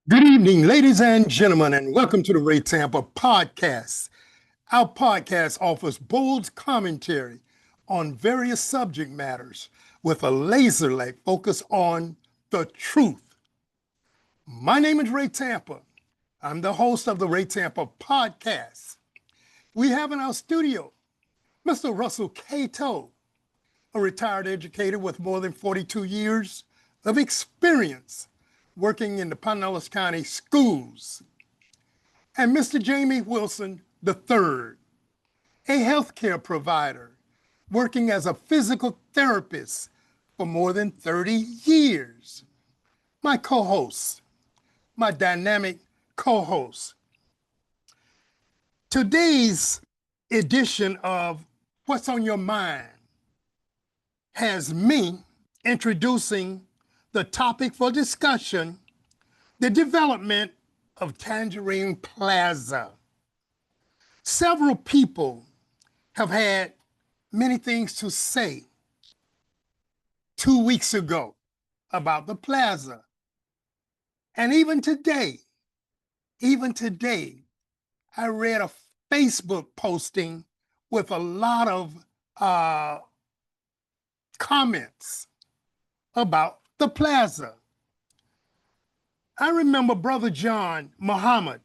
Good evening, ladies and gentlemen, and welcome to the Ray Tampa podcast. Our podcast offers bold commentary on various subject matters with a laser-like focus on the truth. My name is Ray Tampa. I'm the host of the Ray Tampa podcast. We have in our studio Mr. Russell Cato, a retired educator with more than 42 years of experience working in the Pinellas County schools, and Mr. Jamie Wilson III, a healthcare provider working as a physical therapist for more than 30 years. My co-host, my dynamic co-host. Today's edition of What's on Your Mind has me introducing the topic for discussion, the development of Tangerine Plaza. Several people have had many things to say 2 weeks ago about the plaza. And even today, I read a Facebook posting with a lot of comments about the plaza. I remember Brother John Muhammad,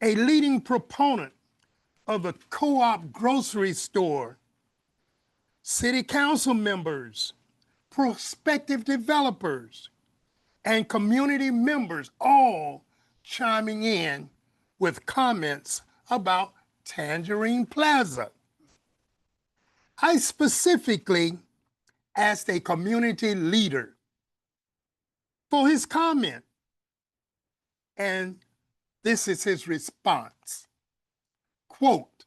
a leading proponent of the co-op grocery store, city council members, prospective developers, and community members all chiming in with comments about Tangerine Plaza. I specifically asked a community leader for his comment, and this is his response. Quote,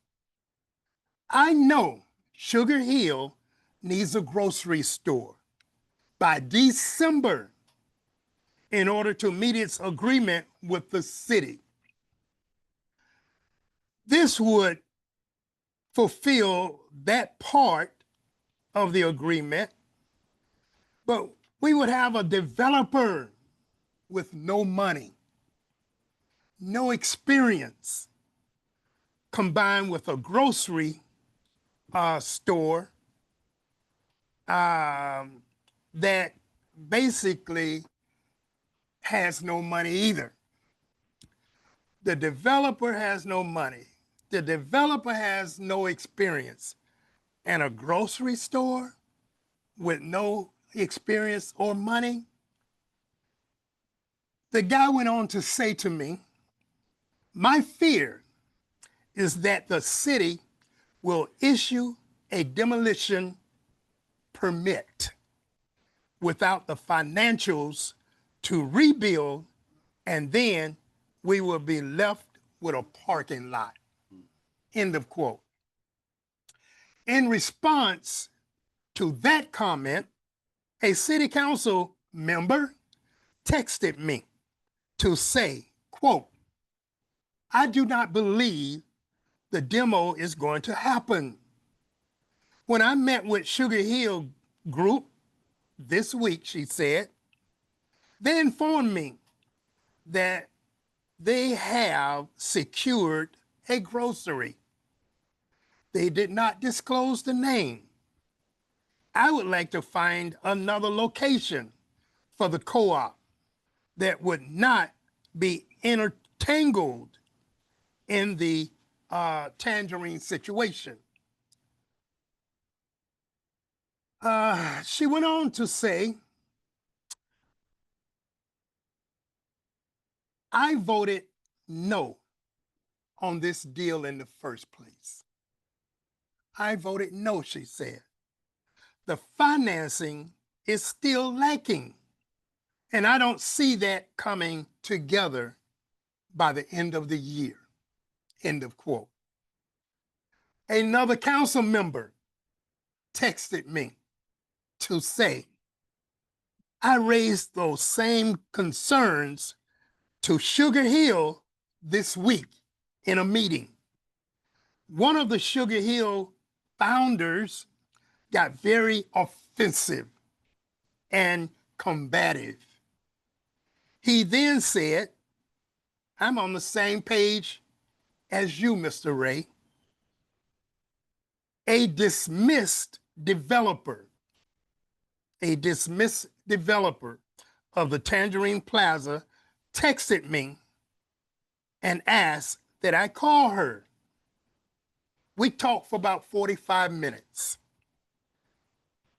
I know Sugar Hill needs a grocery store by December in order to meet its agreement with the city. This would fulfill that part of the agreement, but we would have a developer with no money, no experience, combined with a grocery store that basically has no money either. The developer has no money. The developer has no experience. And a grocery store with no experience or money? The guy went on to say to me, my fear is that the city will issue a demolition permit without the financials to rebuild, and then we will be left with a parking lot. End of quote. In response to that comment, a city council member texted me to say, quote, I do not believe the demo is going to happen. When I met with Sugar Hill Group this week, she said, they informed me that they have secured a grocery. They did not disclose the name. I would like to find another location for the co-op that would not be entangled in the Tangerine situation. She went on to say, I voted no on this deal in the first place. I voted no, she said. The financing is still lacking, and I don't see that coming together by the end of the year. End of quote. Another council member texted me to say, I raised those same concerns to Sugar Hill this week in a meeting. One of the Sugar Hill founders got very offensive and combative. He He then said, I'm on the same page as you, Mr. Ray. A dismissed developer of the Tangerine Plaza texted me and asked that I call her. We talked for about 45 minutes.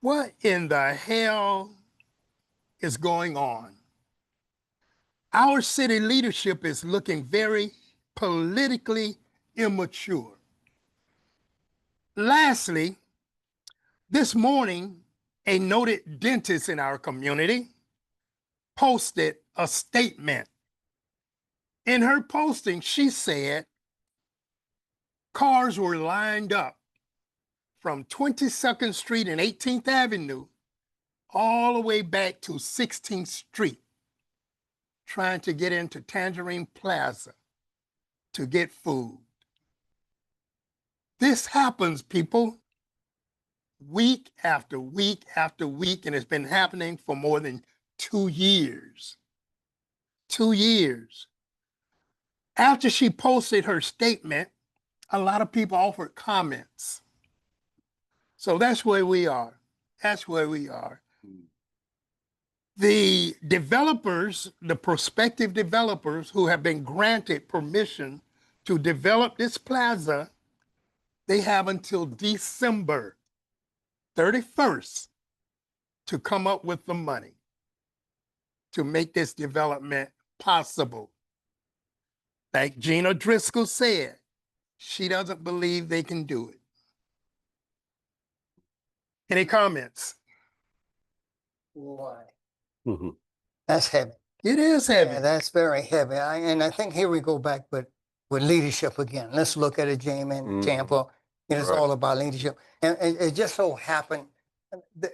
What in the hell is going on? Our city leadership is looking very politically immature. Lastly, this morning, a noted dentist in our community posted a statement. In her posting, she said cars were lined up from 22nd Street and 18th Avenue all the way back to 16th Street, trying to get into Tangerine Plaza to get food. This happens, people, week after week after week, and it's been happening for more than 2 years. 2 years. After she posted her statement, a lot of people offered comments. So that's where we are. That's where we are. The developers, the prospective developers who have been granted permission to develop this plaza, they have until December 31st to come up with the money to make this development possible. Like Gina Driscoll said, she doesn't believe they can do it. Any comments? Why? That's heavy. It is heavy. Yeah, that's very heavy. And I think here we go back with leadership again. Let's look at it, Jamie and Tampa. It's all about leadership. And it just so happened,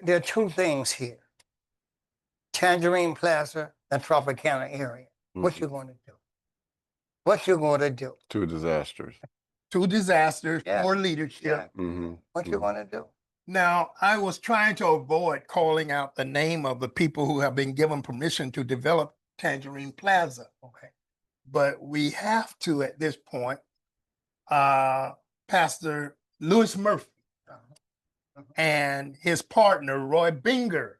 there are two things here. Tangerine Plaza and Tropicana area. What you going to do? What you going to do? Two disasters. Two disasters, poor leadership. What you going to do? Now, I was trying to avoid calling out the name of the people who have been given permission to develop Tangerine Plaza. Okay. But we have to, at this point, Pastor Louis Murphy and his partner, Roy Binger,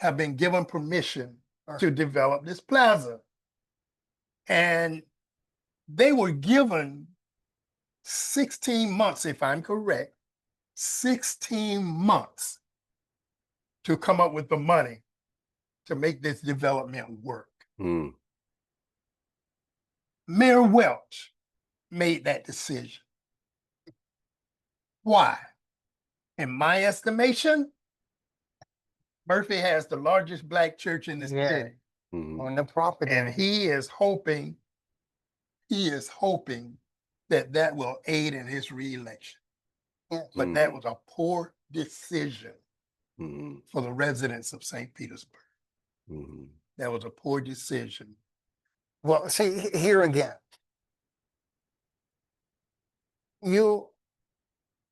have been given permission to develop this plaza. And they were given 16 months, if I'm correct, 16 months to come up with the money to make this development work. Mayor Welch made that decision. Why? In my estimation, Murphy has the largest Black church in the city. On the property. And he is hoping that that will aid in his reelection. But that was a poor decision for the residents of St. Petersburg. That was a poor decision. Well, see, here again,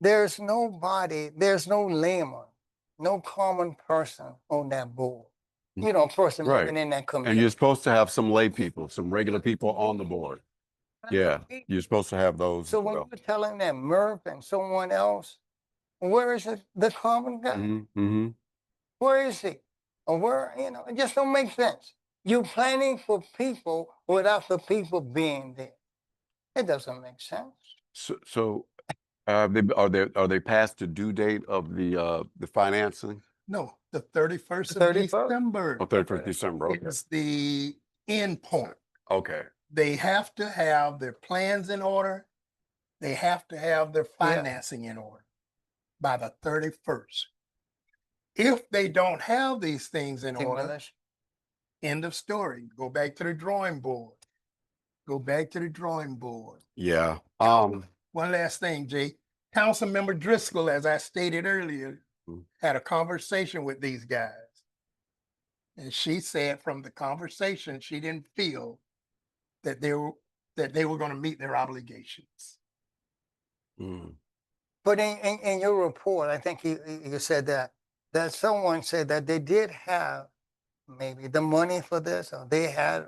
there's nobody, there's no layman, no common person on that board. You know, a person living in that community. And you're supposed to have some lay people, some regular people on the board. Yeah, you're supposed to have those. So when you're telling that Murph and someone else, where is the common guy? Where is he? Or where, you know, it just don't make sense. You're planning for people without the people being there. It doesn't make sense. So are they past the due date of the financing? No, the 31st of December. Oh, 31st December. Okay. It's the end point. Okay. They have to have their plans in order. They have to have their financing in order by the 31st. If they don't have these things in order, end of story. Go back to the drawing board. Go back to the drawing board. Yeah. One last thing, Jay. Councilmember Driscoll, as I stated earlier, had a conversation with these guys. And she said from the conversation, she didn't feel that they were going to meet their obligations. But in your report, I think you said that someone said that they did have maybe the money for this, or they have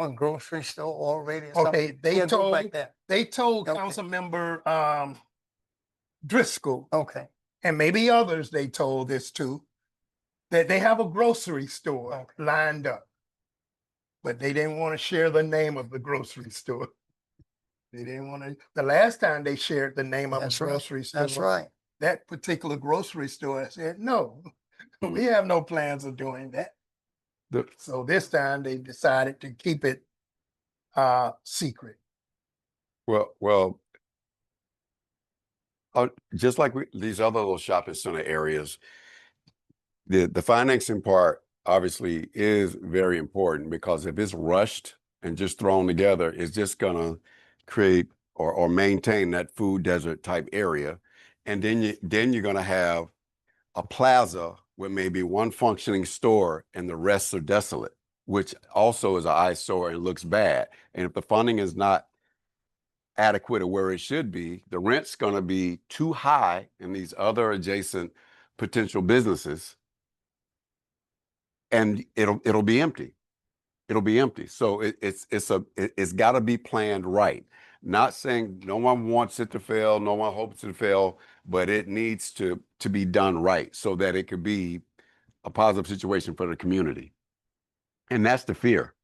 a grocery store already or something. Okay, they Yeah, go back told there. they told Okay. Councilmember Driscoll, Okay. and maybe others they told this to, that they have a grocery store Okay. lined up, but they didn't want to share the name of the grocery store. They didn't want to. The last time they shared the name of That's a right. grocery store, That's right. that particular grocery store said, no, Mm. we have no plans of doing that. The- So this time they decided to keep it secret. Well, just like these other little shopping center areas, the financing part obviously is very important, because if it's rushed and just thrown together, it's just gonna create or maintain that food desert type area. And then you're gonna have a plaza with maybe one functioning store and the rest are desolate, which also is an eyesore and looks bad. And if the funding is not adequate or where it should be, the rent's going to be too high in these other adjacent potential businesses, and it'll be empty. It'll be empty. So it's got to be planned right. Not saying no one wants it to fail, no one hopes it to fail, but it needs to be done right so that it could be a positive situation for the community. And that's the fear.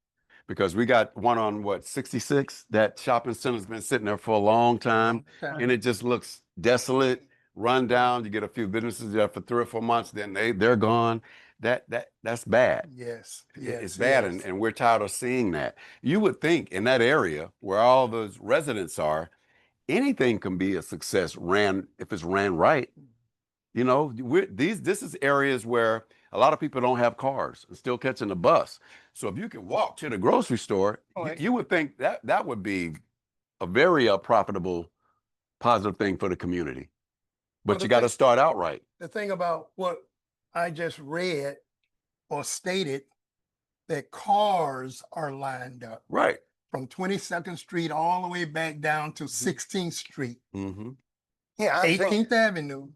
Because we got one on what, 66? That shopping center's been sitting there for a long time, and it just looks desolate, run down. You get a few businesses there for 3 or 4 months, then they're gone. That's bad. Yes, It's yes, bad, yes. and we're tired of seeing that. You would think in that area where all those residents are, anything can be a success if it's ran right. You know, this is areas where a lot of people don't have cars and still catching the bus. So if you can walk to the grocery store, you would think that would be a very profitable, positive thing for the community. But you got to start out right. The thing about what I just read or stated, that cars are lined up Right. from 22nd Street all the way back down to 16th Street, Mm-hmm. Yeah, I think 18th Avenue,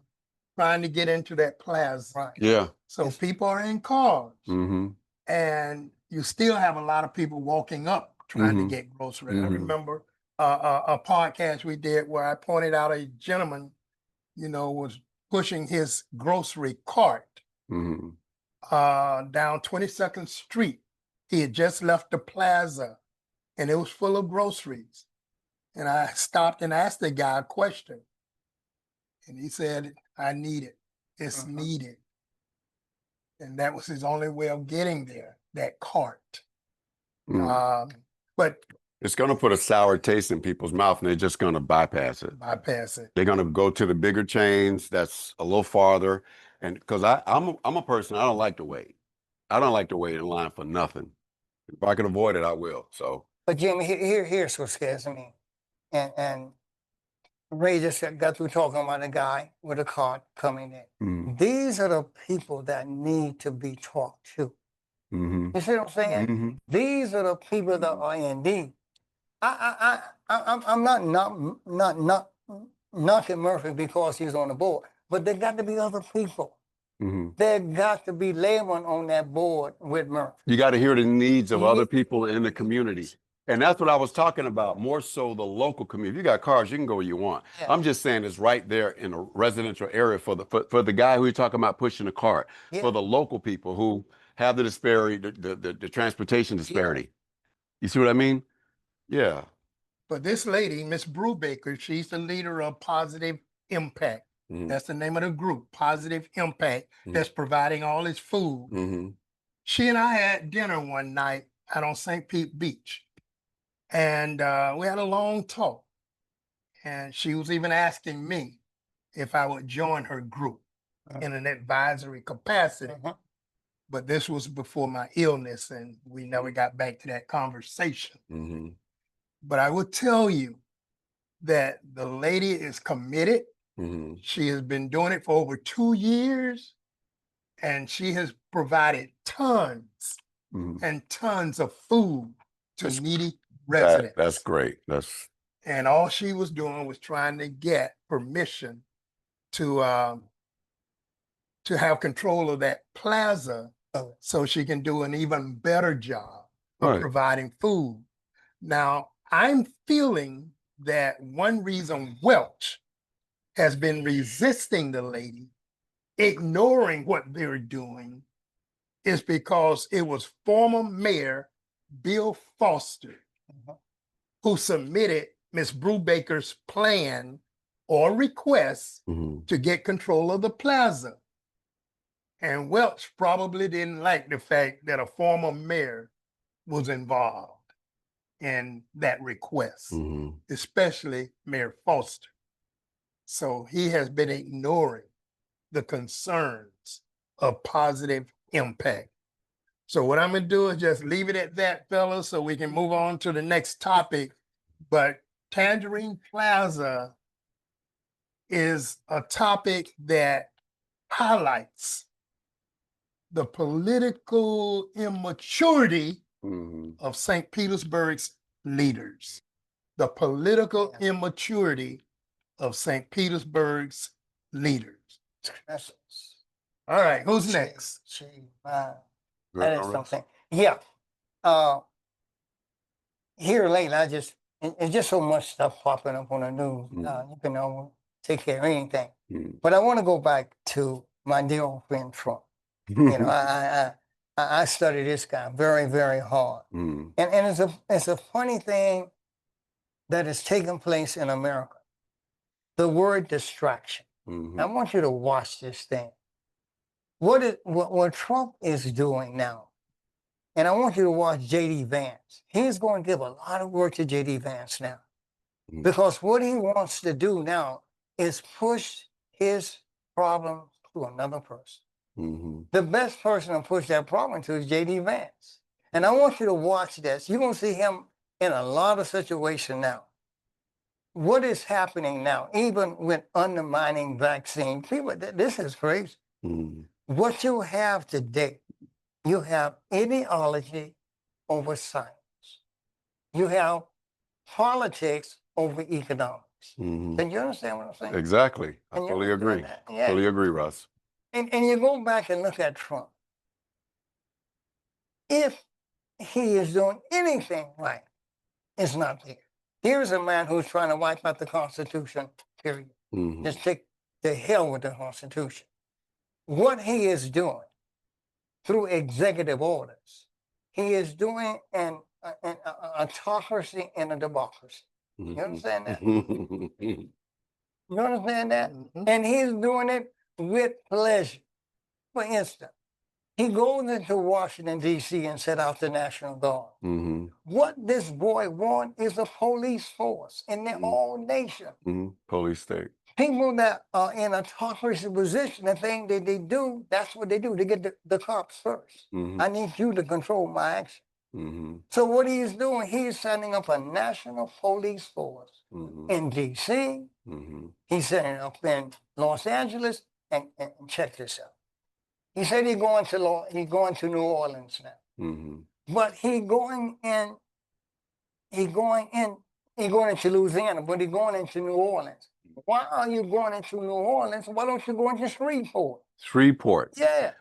trying to get into that plaza. right. Yeah. So people are in cars, Mm-hmm. and you still have a lot of people walking up trying to Mhm. get groceries. I Mhm. remember a podcast we did where I pointed out a gentleman, was pushing his grocery cart Mm-hmm. down 22nd Street. He had just left the plaza, and it was full of groceries. And I stopped and asked the guy a question, and he said, "I need it. It's Mhm. needed." And that was his only way of getting there, that cart. But It's going to put a sour taste in people's mouth, and they're just going to bypass it. bypass it. They're going to go to the bigger chains that's a little farther. And because I'm a person, I don't like to wait. I don't like to wait in line for nothing. If I can avoid it, I will. So, But Jimmy, here's what scares me. And Ray just got through talking about a guy with a cart coming in. mm-hmm. These are the people that need to be talked to. Mm-hmm. You see what I'm saying? Mm-hmm. These are the people that are in need. I'm not knocking Murphy because he's on the board, but there got to be other people. Mm-hmm. There got to be laboring on that board with Murphy. You got to hear the needs of other people in the community. And that's what I was talking about, more so the local community. If you got cars, you can go where you want. Yeah. I'm just saying it's right there in a residential area for the guy who you're talking about pushing the cart, Yeah. for the local people who have the disparity, the transportation disparity. You see what I mean? Yeah. But this lady, Miss Brubaker, she's the leader of Positive Impact. Mm-hmm. That's the name of the group, Positive Impact, Mhm. that's providing all this food. Mm-hmm. She and I had dinner one night out on St. Pete Beach, and we had a long talk. And she was even asking me if I would join her group in an advisory capacity. Mhm. But this was before my illness, and we never got back to that conversation. Mm-hmm. But I will tell you that the lady is committed. Mm-hmm. She has been doing it for over 2 years, and she has provided tons Mm-hmm. and tons of food to That's- needy residents. That's great. And all she was doing was trying to get permission to have control of that plaza Oh, so she can do an even better job of Right. providing food. Now, I'm feeling that one reason Welch has been resisting the lady, ignoring what they're doing, is because it was former Mayor Bill Foster mhm. who submitted Ms. Brubaker's plan or request Mhm. to get control of the plaza. And Welch probably didn't like the fact that a former mayor was involved in that request, Mhm. especially Mayor Foster. So he has been ignoring the concerns of positive impact. So what I'm gonna do is just leave it at that, fellas, so we can move on to the next topic. But Tangerine Plaza is a topic that highlights the political immaturity Mhm. of St. Petersburg's leaders. The political immaturity of St. Petersburg's leaders. That's- All right, who's Gee, next? Good, that is all right. something. Yeah. Here lately, it's just so much stuff popping up on the news. You can almost take care of anything. Mhm. But I want to go back to my dear old friend Trump. You know, I study this guy very, very hard. Mhm. And it's a funny thing that is taking place in America. The word distraction. I Mhm. want you to watch this thing. What Trump is doing now, and I want you to watch J.D. Vance. He's going to give a lot of work to J.D. Vance now. Mhm. Because what he wants to do now is push his problem to another person. Mhm. The best person to push that problem to is J.D. Vance. And I want you to watch this. You're going to see him in a lot of situations now. What is happening now, even with undermining vaccine, people, this is crazy. Mhm. What you have today, you have ideology over science. You have politics over economics. Mhm. Can you understand what I'm saying? Exactly. I Can you fully agree. understand that? Yeah. Fully agree, Russ. And you go back and look at Trump. If he is doing anything right, it's not there. Here's a man who's trying to wipe out the Constitution, period. Mhm. Just take the hell with the Constitution. What he is doing through executive orders, he is doing an autocracy and a democracy. You understand that? Mhm. You understand that? Mhm. And he's doing it with pleasure. For instance, he goes into Washington, D.C. and set out the National Guard. Mhm. What this boy wants is a police force in their Mhm. own nation. Mhm. Police state. People that are in a autocracy position, the thing that they do, that's what they do. They get the cops first. Mhm. I need you to control my action. Mhm. So what he's doing, he's setting up a national police force Mhm. in D.C. Mhm. He's setting it up in Los Angeles, and check this out. He said he's going to New Orleans now, Mhm. but he's going into Louisiana, but he's going into New Orleans. Why are you going into New Orleans? Why don't you go into Shreveport? Shreveport. Yeah,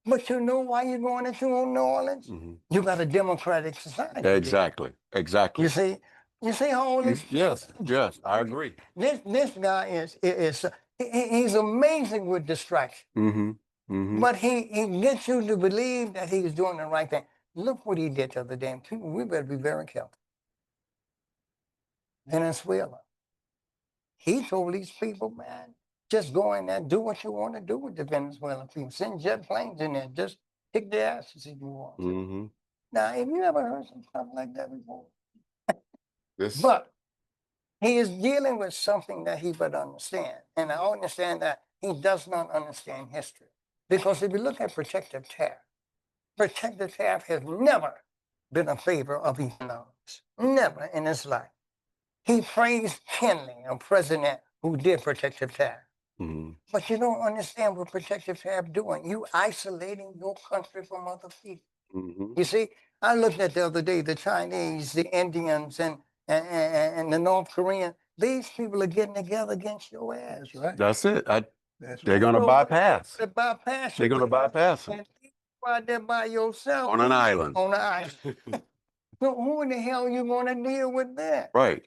but you know why you're going into New Orleans? Mhm. You got a democratic society. there. Exactly. Exactly. You see how all this. Yes. Yes. I agree. This guy he's amazing with distraction. Mhm. Mhm. But he gets you to believe that he's doing the right thing. Look what he did to the damn people. We better be very careful. Venezuela. He told these people, man, just go in there, do what you want to do with the Venezuelan people. Send jet planes in there, just kick their asses if you want to. Mhm. Now, have you ever heard some stuff like that before? This. But he is dealing with something that he better understand. And I understand that he does not understand history. Because if you look at protective tariff has never been a favor of economics. Never in his life. He praised Kenley, a president who did protective tariff. Mhm. But you don't understand what protective tariff doing. You isolating your country from other people. Mhm. You see, I looked at the other day, the Chinese, the Indians, and the North Koreans. These people are getting together against your ass. That's right. That's it. That's They're right. going to So bypass. they bypass They're you. going to bypass it. And out there by yourself On an island. on the island. So who in the hell you gonna deal with that? Right.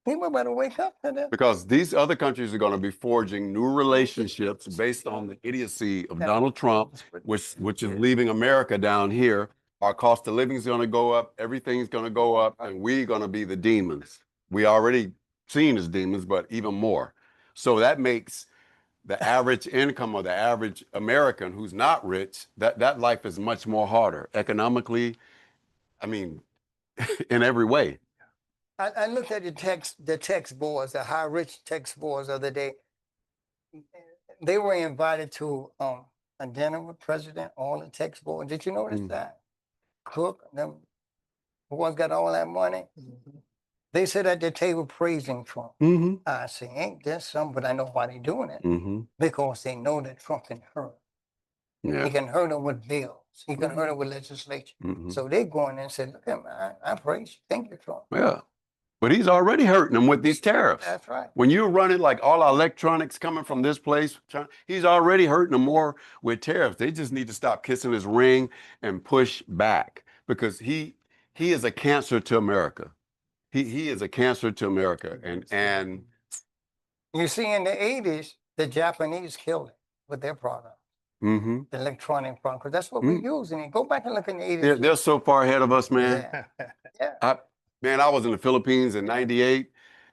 People better wake up to that. Because these other countries are going to be forging new relationships based on the idiocy of Donald Trump, which is leaving America down here. Our cost of living is going to go up. Everything's going to go up, and we're going to be the demons. We already seen as demons, but even more. So that makes the average income of the average American who's not rich, that life is much more harder economically. I mean, in every way. I looked at the text boards, the high rich text boards the other day. They were invited to a dinner with President, all the text boards. Did you notice that? Cook, them boys got all that money. They sit at the table praising Trump. I say, ain't this something? But I know why they're doing it. Because they know that Trump can hurt. Yeah. He can hurt them with bills. He can hurt them with legislation. So they go in and say, look at me, I praise you. Thank you, Trump. Yeah. But he's already hurting them with these tariffs. That's right. When you're running like all our electronics coming from this place, he's already hurting them more with tariffs. They just need to stop kissing his ring and push back, because he is a cancer to America. He is a cancer to America. And you see, in the 80s, the Japanese killed it with their product. The electronic product, because that's what we're using. Go back and look in the 80s. They're so far ahead of us, man. Yeah. Man, I was in the Philippines in '98.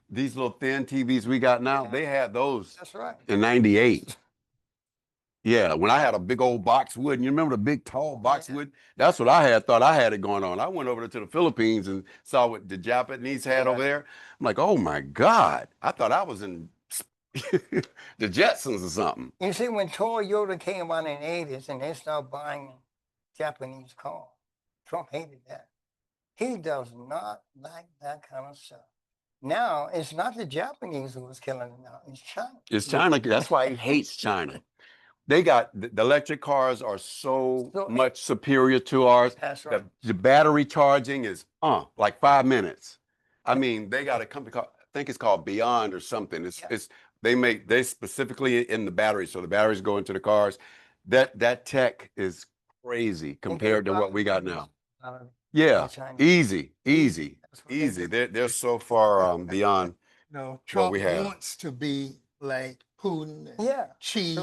These little thin TVs we got now, they had those That's right. in '98. Yeah, when I had a big old boxwood, and you remember the big tall boxwood? That's what I had, thought I had it going on. I went over to the Philippines and saw what the Japanese had over there. I'm like, oh my God, I thought I was in the Jetsons or something. You see, when Toyota came out in the 80s and they started buying Japanese cars, Trump hated that. He does not like that kind of stuff. Now, it's not the Japanese who is killing it now, it's China. It's China. That's why he hates China. They got, the electric cars are so much superior to ours. That's right. The battery charging is like 5 minutes. I mean, they got a company called, I think it's called Beyond or something. They specifically in the battery, so the batteries go into the cars. That tech is crazy compared to what we got now. Yeah, easy. They're so far beyond Trump we have. wants to be like Putin and Xi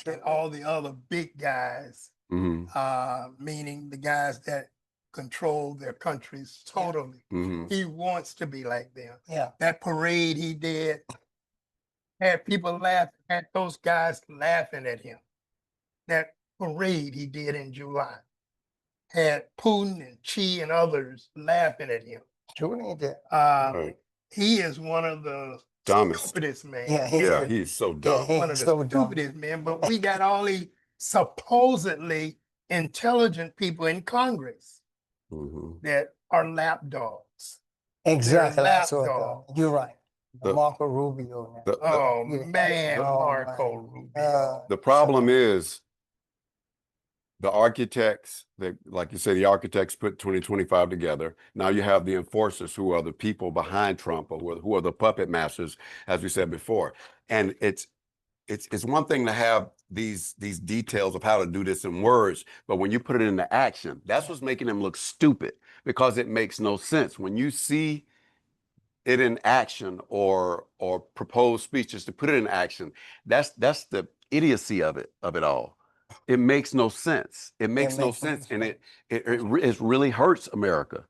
and all the other big guys, meaning the guys that control their countries totally. He wants to be like them. That parade he did had people laughing, had those guys laughing at him. That parade he did in July had Putin and Xi and others laughing at him. He is one of the stupidest men. He's so dumb. One of the stupidest men, but we got all these supposedly intelligent people in Congress that are lapdogs. Exactly. You're right. Marco Rubio. Marco Rubio. The problem is the architects, like you say, the architects put 2025 together. Now you have the enforcers, who are the people behind Trump, or who are the puppet masters, as we said before. And it's one thing to have these details of how to do this in words, but when you put it into action, that's what's making them look stupid, because it makes no sense. When you see it in action or proposed speeches to put it in action, that's the idiocy of it all. It makes no sense. It makes no sense, and it really hurts America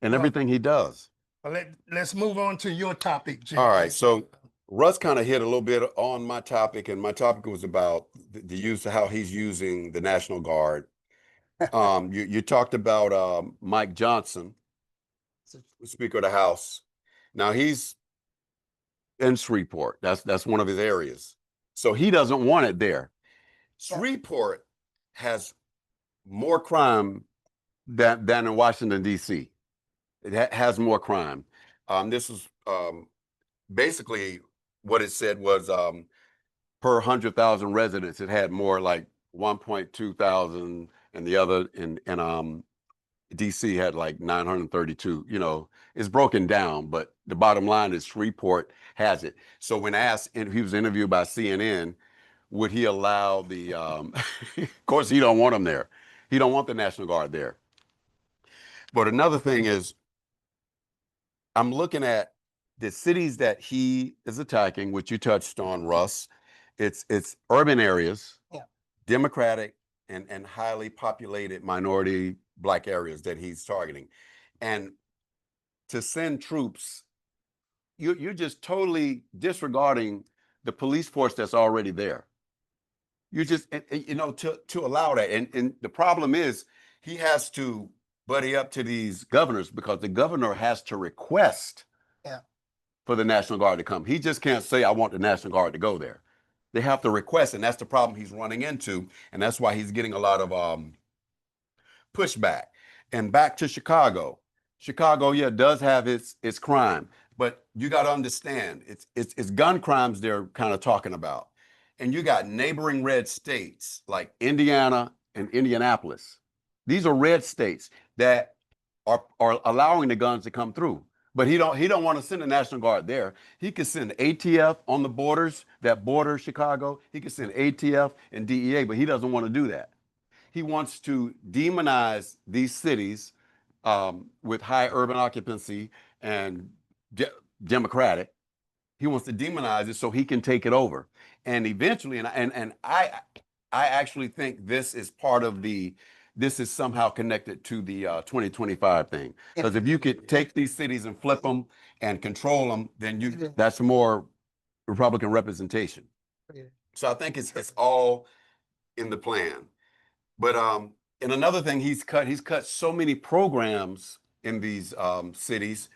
and everything he does. Well, let's move on to your topic, Jim. All right, so Russ kind of hit a little bit on my topic, and my topic was about the use of how he's using the National Guard. You talked about Mike Johnson, Speaker of the House. Now he's in Shreveport. That's one of his areas. So he doesn't want it there. Shreveport has more crime than in Washington, D.C. It has more crime. This is basically what it said was per 100,000 residents, it had more like 1.2 thousand, and the other in DC had like 932. You know, it's broken down, but the bottom line is Shreveport has it. So when asked, and he was interviewed by CNN, would he allow the, of course, he don't want them there. He don't want the National Guard there. But another thing is, I'm looking at the cities that he is attacking, which you touched on, Russ. It's urban areas, Yeah. Democratic and highly populated minority Black areas that he's targeting. And to send troops, you're just totally disregarding the police force that's already there. You just, you know, to allow that. And the problem is he has to buddy up to these governors because the governor has to request Yeah. for the National Guard to come. He just can't say, I want the National Guard to go there. They have to request, and that's the problem he's running into. And that's why he's getting a lot of pushback. And back to Chicago. Chicago, yeah, does have its crime, but you got to understand, it's gun crimes they're kind of talking about. And you got neighboring red states like Indiana and Indianapolis. These are red states that are allowing the guns to come through. But he don't want to send the National Guard there. He could send ATF on the borders that border Chicago. He could send ATF and DEA, but he doesn't want to do that. He wants to demonize these cities with high urban occupancy and democratic. He wants to demonize it so he can take it over. And eventually, and I actually think this is part of this is somehow connected to the 2025 thing. Because if you could take these cities and flip them and control them, then that's more Republican representation. So I think it's all in the plan. But and another thing he's cut so many programs in these cities.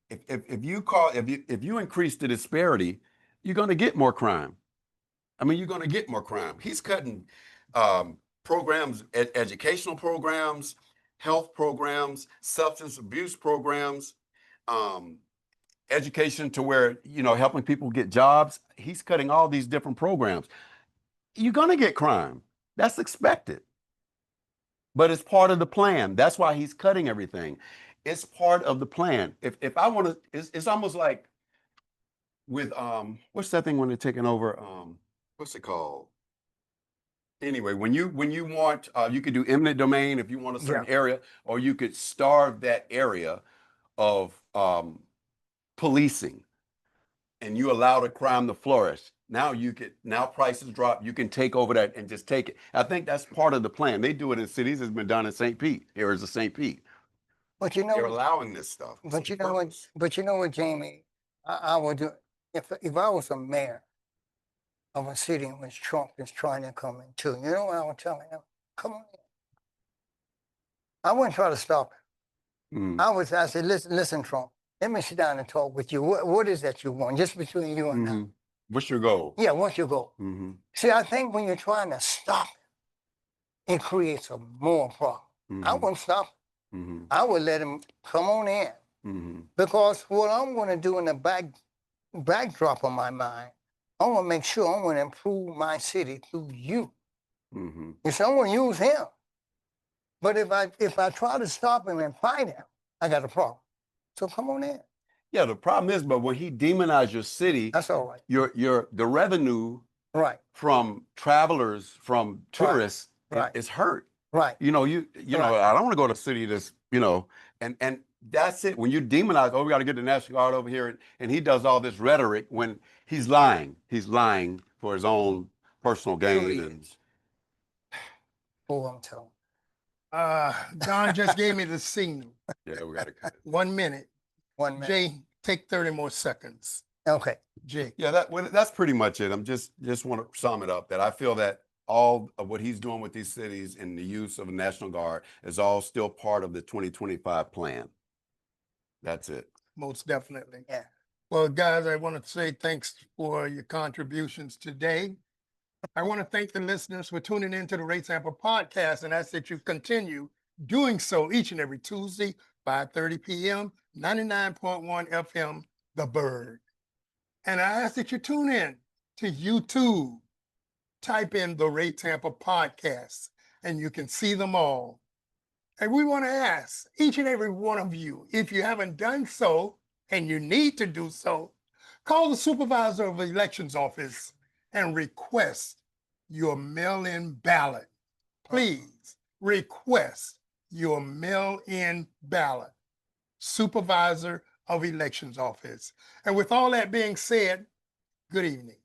If you increase the disparity, you're going to get more crime. I mean, you're going to get more crime. He's cutting programs, educational programs, health programs, substance abuse programs, education to where, you know, helping people get jobs. He's cutting all these different programs. You're going to get crime. That's expected. But it's part of the plan. That's why he's cutting everything. It's part of the plan. If I want to, it's almost like with what's that thing when they're taking over? What's it called? Anyway, when you want, you could do eminent domain if you want a certain area, or you could starve that area of policing, and you allow the crime to flourish. Now prices drop. You can take over that and just take it. I think that's part of the plan. They do it in cities. It's been done in St. Pete. Here is a St. Pete. But you know, they're allowing this stuff. But you know what, Jamie, I would do if I was a mayor of a city in which Trump is trying to come into. You know what I would tell him? Come on in. I wouldn't try to stop him. I said, listen, Trump, let me sit down and talk with you. What is that you want, just between you and I? What's your goal? Yeah, what's your goal? See, I think when you're trying to stop it, it creates a more problem. I wouldn't stop him. I would let him come on in. Because what I'm going to do in the backdrop of my mind, I want to make sure I'm going to improve my city through you. You see, I'm going to use him. But if I try to stop him and fight him, I got a problem. So come on in. Yeah, the problem is, but when he demonized your city, that's all right. The revenue from travelers, from tourists, is hurt. Right. You know, you know, I don't want to go to a city that's, you know, and that's it. When you demonize, oh, we got to get the National Guard over here, and he does all this rhetoric when he's lying. He's lying for his own personal gain. And oh, I'm telling. Don just gave me the signal. Yeah, we got to cut it. 1 minute. 1 minute. Jay, take 30 more seconds. Okay. Jay. Yeah, that's pretty much it. I'm just want to sum it up that I feel that all of what he's doing with these cities and the use of a National Guard is all still part of the 2025 plan. That's it. Most definitely. Yeah. Well, guys, I want to say thanks for your contributions today. I want to thank the listeners for tuning into the Rate Sample podcast, and ask that you continue doing so each and every Tuesday, 5:30 p.m., 99.1 FM, The Bird. And I ask that you tune in to YouTube. Type in the Rate Tampa podcast, and you can see them all. And we want to ask each and every one of you, if you haven't done so, and you need to do so, call the supervisor of the elections office and request your mail-in ballot. Please request your mail-in ballot. Supervisor of Elections Office. And with all that being said, good evening.